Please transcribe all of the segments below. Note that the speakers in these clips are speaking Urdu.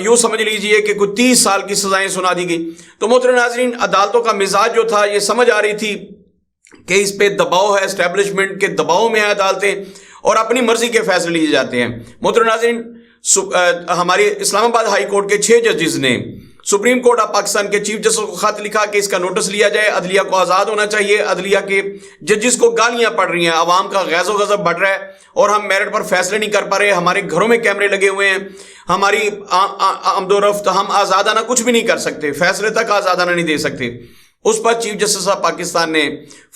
یوں سمجھ لیجئے کہ کوئی 30 سال کی سزائیں سنا دی گئی. تو محترم ناظرین عدالتوں کا مزاج جو تھا یہ سمجھ آ رہی تھی کہ اس پہ دباؤ ہے، اسٹیبلشمنٹ کے دباؤ میں ہیں عدالتیں اور اپنی مرضی کے فیصلے لیے جاتے ہیں. محترم ناظرین ہمارے اسلام آباد ہائی کورٹ کے 6 ججز نے سپریم کورٹ آف پاکستان کے چیف جسٹس کو خط لکھا کہ اس کا نوٹس لیا جائے، عدلیہ کو آزاد ہونا چاہیے. عدلیہ کے ججز کو گالیاں پڑ رہی ہیں، عوام کا غیظ و غضب بڑھ رہا ہے اور ہم میرٹ پر فیصلے نہیں کر پا رہے، ہمارے گھروں میں کیمرے لگے ہوئے ہیں، ہماری آمد و رفت ہم آزادانہ کچھ بھی نہیں کر سکتے، فیصلے تک آزادانہ نہیں دے سکتے. اس پر چیف جسٹس آف پاکستان نے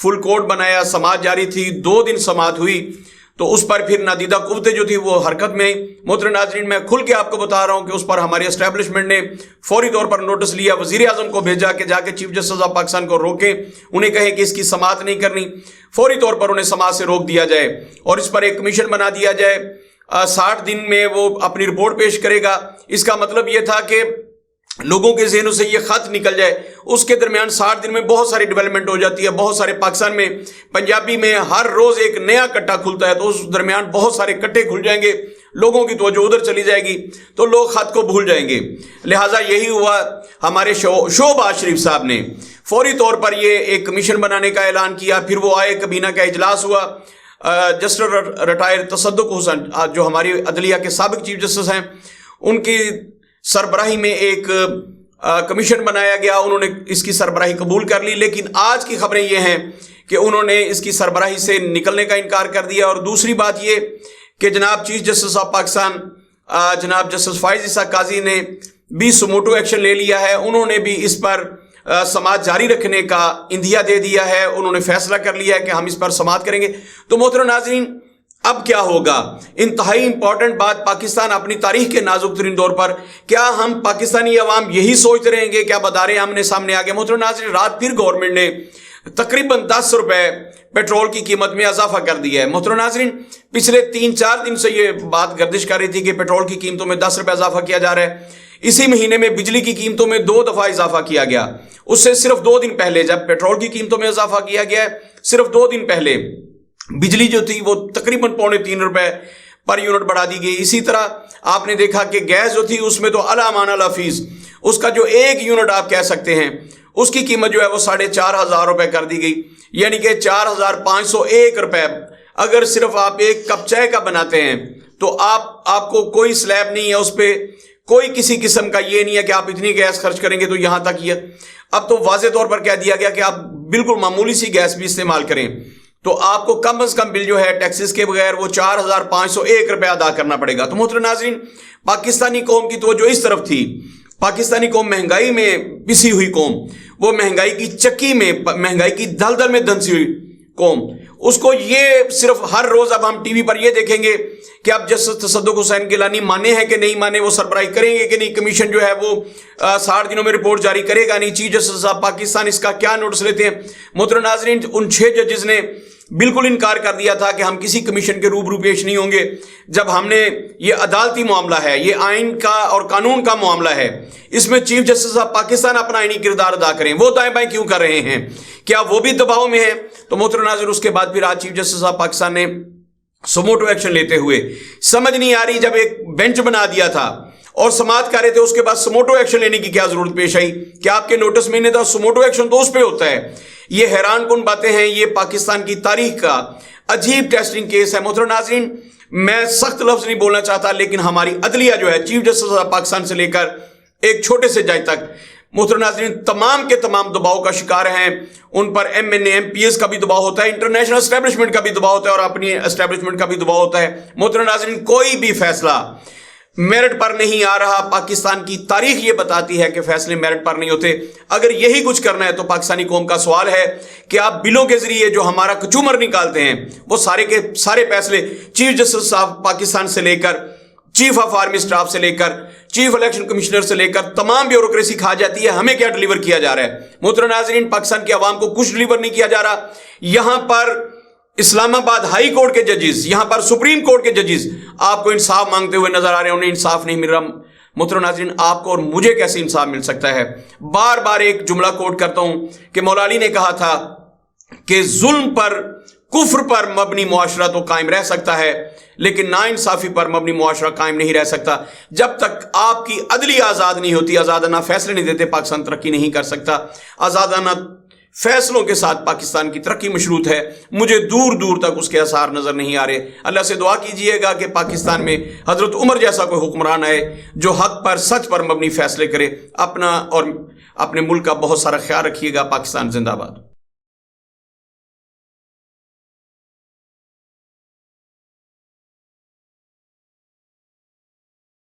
فل کورٹ بنایا، سماعت جاری تھی، 2 دن سماعت ہوئی. تو اس پر پھر نادیدہ قوتیں جو تھی وہ حرکت میں. محترم ناظرین میں کھل کے آپ کو بتا رہا ہوں کہ اس پر ہماری اسٹیبلشمنٹ نے فوری طور پر نوٹس لیا، وزیر اعظم کو بھیجا کہ جا کے چیف جسٹس آف پاکستان کو روکیں، انہیں کہیں کہ اس کی سماعت نہیں کرنی، فوری طور پر انہیں سماعت سے روک دیا جائے اور اس پر ایک کمیشن بنا دیا جائے. 60 دن میں وہ اپنی رپورٹ پیش کرے گا. اس کا مطلب یہ تھا کہ لوگوں کے ذہنوں سے یہ خط نکل جائے. اس کے درمیان 60 دن میں بہت ساری ڈیولپمنٹ ہو جاتی ہے، بہت سارے پاکستان میں پنجابی میں ہر روز ایک نیا کٹا کھلتا ہے، تو اس درمیان بہت سارے کٹے کھل جائیں گے، لوگوں کی توجہ ادھر چلی جائے گی تو لوگ خط کو بھول جائیں گے. لہٰذا یہی ہوا. ہمارے شہباز شریف صاحب نے فوری طور پر یہ ایک کمیشن بنانے کا اعلان کیا. پھر وہ آئے، کابینہ کا اجلاس ہوا. جسٹس ریٹائر تصدق حسن جو ہماری عدلیہ کے سابق چیف جسٹس ہیں، ان کی سربراہی میں ایک کمیشن بنایا گیا. انہوں نے اس کی سربراہی قبول کر لی، لیکن آج کی خبریں یہ ہیں کہ انہوں نے اس کی سربراہی سے نکلنے کا انکار کر دیا. اور دوسری بات یہ کہ جناب چیف جسٹس آف پاکستان جناب جسٹس فائز عیسیٰ قاضی نے بھی سموٹو ایکشن لے لیا ہے. انہوں نے بھی اس پر سماعت جاری رکھنے کا اندیا دے دیا ہے. انہوں نے فیصلہ کر لیا ہے کہ ہم اس پر سماعت کریں گے. تو محترم ناظرین اب کیا ہوگا؟ انتہائی امپورٹنٹ بات. پاکستان اپنی تاریخ کے نازک ترین دور پر، کیا ہم پاکستانی عوام یہی سوچتے رہیں گے؟ کیا بدارے آمنے سامنے آ گئے؟ محترم ناظرین رات پھر گورنمنٹ نے تقریباً 10 روپے پیٹرول کی قیمت میں اضافہ کر دیا ہے. محترم ناظرین پچھلے 3-4 دن سے یہ بات گردش کر رہی تھی کہ پیٹرول کی قیمتوں میں 10 روپے اضافہ کیا جا رہا ہے. اسی مہینے میں بجلی کی قیمتوں میں 2 دفعہ اضافہ کیا گیا. اس سے صرف 2 دن پہلے جب پیٹرول کی قیمتوں میں اضافہ کیا گیا ہے، صرف 2 دن پہلے بجلی جو تھی وہ تقریباً 3.25 روپے پر یونٹ بڑھا دی گئی. اسی طرح آپ نے دیکھا کہ گیس جو تھی اس میں تو علامانہ لفیظ اس کا جو 1 یونٹ آپ کہہ سکتے ہیں اس کی قیمت جو ہے وہ 4,500 روپے کر دی گئی، یعنی کہ 4,501 روپے. اگر صرف آپ ایک کپ چائے کا بناتے ہیں تو آپ کو کوئی سلیب نہیں ہے، اس پہ کوئی کسی قسم کا یہ نہیں ہے کہ آپ اتنی گیس خرچ کریں گے تو یہاں تک یہ. اب تو واضح طور پر کہہ دیا گیا کہ آپ بالکل معمولی سی گیس بھی استعمال کریں تو آپ کو کم از کم بل جو ہے ٹیکسز کے بغیر وہ 4,501 روپے ادا کرنا پڑے گا. تو محترم ناظرین پاکستانی قوم کی توجہ اس طرف تھی. پاکستانی قوم مہنگائی میں پسی ہوئی قوم، وہ مہنگائی کی چکی میں، مہنگائی کی دلدل میں دھنسی ہوئی قوم، اس کو یہ صرف ہر روز اب ہم ٹی وی پر یہ دیکھیں گے کہ اب جسٹس تصدق حسین گیلانی مانے ہیں کہ نہیں مانے، وہ سربراہی کریں گے کہ نہیں، کمیشن جو ہے وہ 60 دنوں میں رپورٹ جاری کرے گا نہیں، چیف جسٹس آف پاکستان اس کا کیا نوٹس لیتے ہیں. محترم ناظرین ان 6 ججز نے بالکل انکار کر دیا تھا کہ ہم کسی کمیشن کے روبرو پیش نہیں ہوں گے. جب ہم نے یہ عدالتی معاملہ ہے، یہ آئین کا اور قانون کا معاملہ ہے، اس میں چیف جسٹس آف پاکستان اپنا آئینی کردار ادا کریں. وہ دائیں بائیں کیوں کر رہے ہیں؟ کیا وہ بھی دباؤ میں ہیں؟ تو محترم ناظرین اس کے بعد پھر آج چیف جسٹس آف پاکستان نے سموٹو ایکشن لیتے ہوئے، سمجھ نہیں آ رہی، جب ایک بینچ بنا دیا تھا اور سماعت کر رہے تھے اس کے بعد سموٹو ایکشن لینے کی کیا ضرورت پیش آئی؟ کہ آپ کے نوٹس میں نہیں تھا، سموٹو ایکشن تو اس پہ ہوتا ہے. یہ حیران کن باتیں ہیں. یہ پاکستان کی تاریخ کا عجیب ٹیسٹنگ کیس ہے. محترم ناظرین میں سخت لفظ نہیں بولنا چاہتا، لیکن ہماری عدلیہ جو ہے چیف جسٹس آف پاکستان سے لے کر ایک چھوٹے سے جج تک، محترم ناظرین تمام کے تمام دباؤ کا شکار ہیں. ان پر M N A M P S کا بھی دباؤ ہوتا ہے، انٹرنیشنل اسٹیبلشمنٹ کا بھی دباؤ ہوتا ہے اور اپنی اسٹیبلشمنٹ کا بھی دباؤ ہوتا ہے. محترم ناظرین کوئی بھی فیصلہ میرٹ پر نہیں آ رہا. پاکستان کی تاریخ یہ بتاتی ہے کہ فیصلے میرٹ پر نہیں ہوتے. اگر یہی کچھ کرنا ہے تو پاکستانی قوم کا سوال ہے کہ آپ بلوں کے ذریعے جو ہمارا کچومر نکالتے ہیں وہ سارے کے سارے فیصلے چیف جسٹس آف پاکستان سے لے کر، چیف آف آرمی اسٹاف سے لے کر، چیف الیکشن کمشنر سے لے کر تمام بیوروکریسی کھا جاتی ہے. ہمیں کیا ڈلیور کیا جا رہا ہے؟ محترم ناظرین پاکستان کی عوام کو کچھ ڈلیور نہیں کیا جا رہا. یہاں پر اسلام آباد ہائی کورٹ کے ججز، یہاں پر سپریم کورٹ کے ججز آپ کو انصاف مانگتے ہوئے نظر آ رہے ہیں، انہیں انصاف نہیں مل رہا. محترم ناظرین آپ کو اور مجھے کیسے انصاف مل سکتا ہے؟ بار بار ایک جملہ کوٹ کرتا ہوں کہ مولا علی نے کہا تھا کہ ظلم پر کفر پر مبنی معاشرہ تو قائم رہ سکتا ہے لیکن ناانصافی پر مبنی معاشرہ قائم نہیں رہ سکتا. جب تک آپ کی عدلی آزاد نہیں ہوتی، آزادانہ فیصلے نہیں دیتے، پاکستان ترقی نہیں کر سکتا. آزادانہ فیصلوں کے ساتھ پاکستان کی ترقی مشروط ہے. مجھے دور دور تک اس کے آثار نظر نہیں آ رہے. اللہ سے دعا کیجئے گا کہ پاکستان میں حضرت عمر جیسا کوئی حکمران آئے جو حق پر، سچ پر مبنی فیصلے کرے. اپنا اور اپنے ملک کا بہت سارا خیال رکھیے گا. پاکستان زندہ باد.